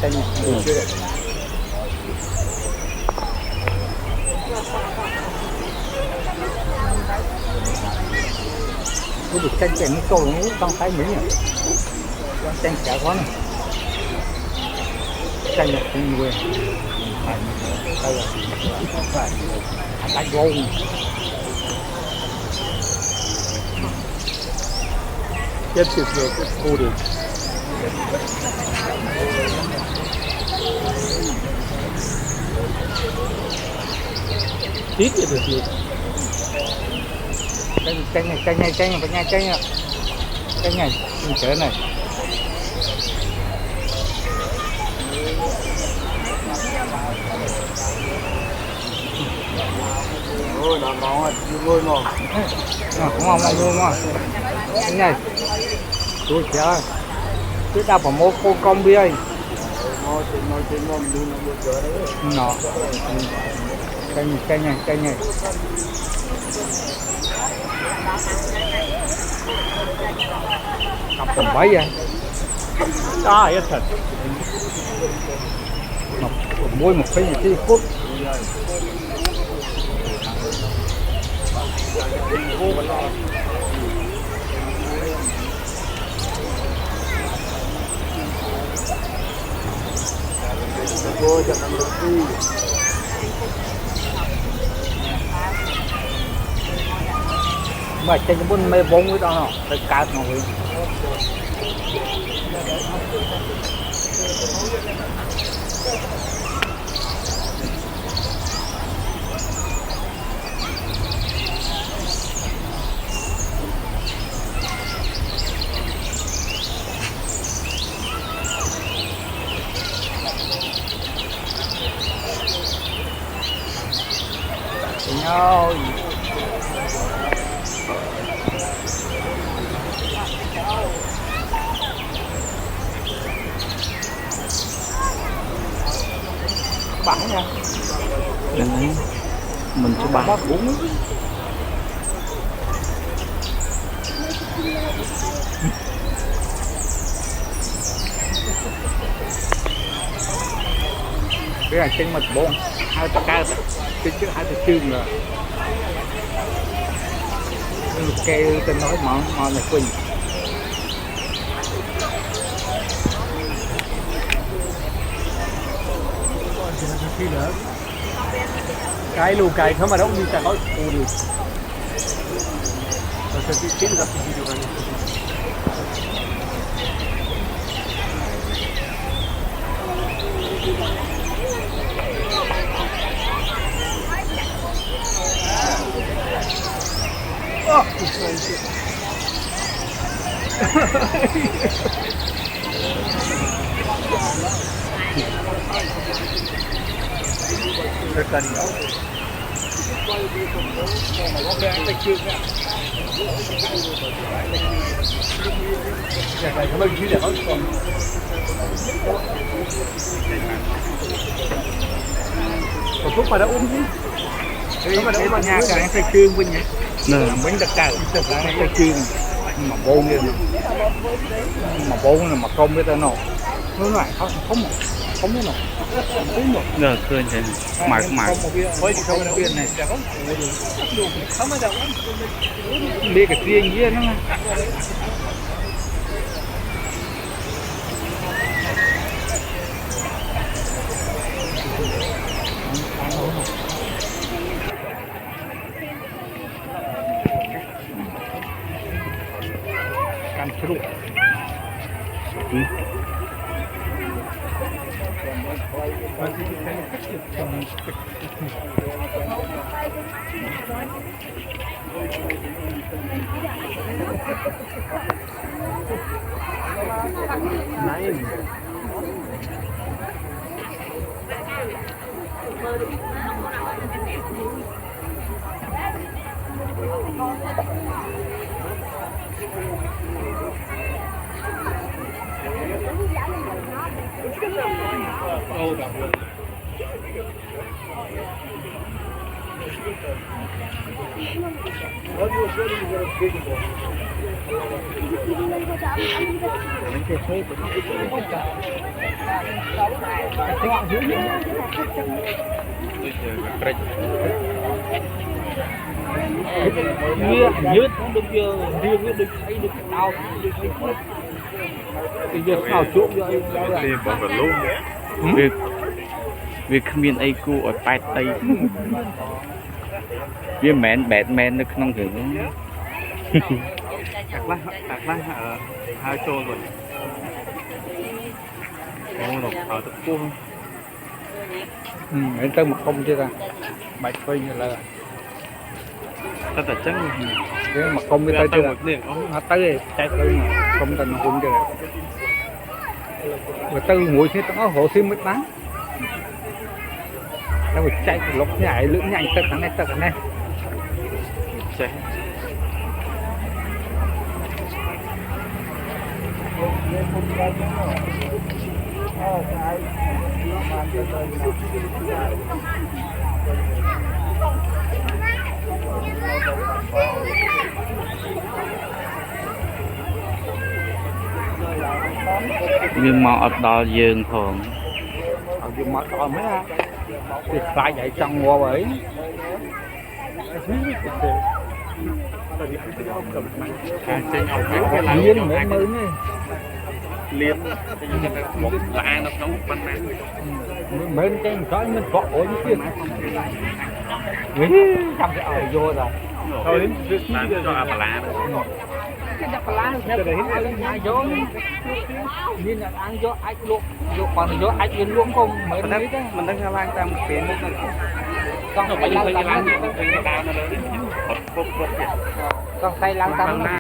chanh cái được chanh chanh nó câu nó đang thấy mấy nhỉ chanh chả quá này chanh là không quên đây là phải gôn Yes, it's coated. Tít vậy được gì? Chanh này, chanh này, chanh này, chở này. Ôi, nó ngon, vui ngon. Ngon, ngon. Cái này, tôi chờ. Chứ đâu phải mua cô công bia ấy. Nó, chanh này. Cặp tầm bấy vậy. À, yes, thật. Mỗi một cái gì phút. Cô cho ăn được đi. Mà trên cái bún mê bông với đó nó phải cắt nó vậy. No. Bắn nha. Mình sẽ bắn. Bún. Cái này trên mặt bông, hai ta cao, trên trước hai ta chương rồi. Kêu tên nói món này quỳnh. Cái lù cày không mà đâu đi chả có cù được. Rồi sẽ tiến gặp cái gì được rất là nhiều. Còn phút mà đã uống gì? Nó mà để nhà cái phải chương với nhỉ? Làm bánh đặc cào, cái phải chương mà bông kia mà bông là mà không biết nó lại không cái nào không một Nè, cười thế này. Mạc. với thì không biên này biết cái riêng kia nó cam chua. nhớ được giờ riêng được thấy được ao bây giờ khảo chuộng rồi thì bỏ vào luôn việc miền ấy cô ở bài tây việc mẹn bẹt men nó không hưởng tạc lát hai trôi rồi nó ở tập quân mấy tới một không chưa ta bạch phơi như là ta thật chắc cái mặt công với tới chưa một điểm nó tới chạy tới không tình không chưa người tư nguội thế nó hộ thêm mấy bán nó chạy lục nhảy lưỡng nhảy tất cả này chạy nhưng mà ở đó dương thường ở dùng mặt còn mấy ha thì phải vậy trong qua vậy liên mấy mươi này liên một là nó nóng bắn mấy cái có mình võ ối như kia trong cái ổi vô rồi thôi đến cho à lá vô nên là ăn vô ai luôn vô còn vô ai yên luôn không mấy đấy mình đang lang tam tiền con phải lang tam con tay lang tam